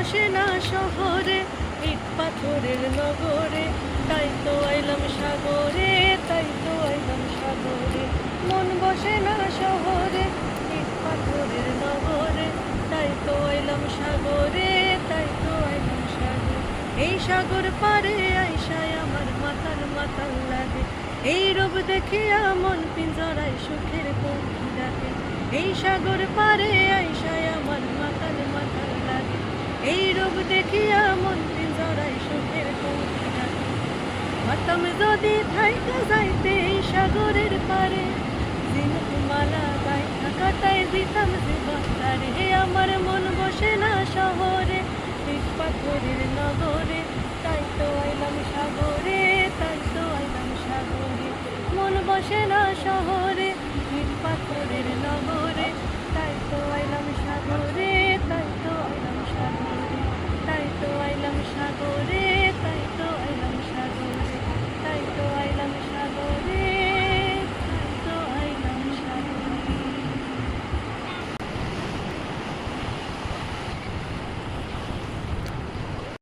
বসে না শহরে, ইট পাথরের নগরে, তাই তো আইলাম সাগরে, তাই তো আইলাম সাগরে। মন বসে না শহরে, ইট পাথরের নগরে, তাই তো আইলাম সাগরে, তাই তো আইলাম সাগরে। এই সাগর পারে আইসায় আমার মাতাল মাতাল লাগে, এই রূপ দেখিয়া মন পিঞ্জরায় সুখের পঙ্খী ডাকে। এই সাগর পারে আইসায় আমার মাতাল মাতাল লাগে, এই রূপ দেখিয়া মন পিঞ্জরায় সুখের পঙ্খী ডাকে। হতাম যদি থাইকা যাইতে এই সাগরের পারে, ঝিনুকমালা গাইথা কাটায় দিতাম জীবন তারে। হে আমার মন বসে না শহরে, ইট পাথরের নগরে, তাই তো আইলাম সাগরে, তাই তো আইলাম সাগরে। মন বসে না শহরে, ইট পাথরের নগরে, তাই তো আইলাম সাগরে।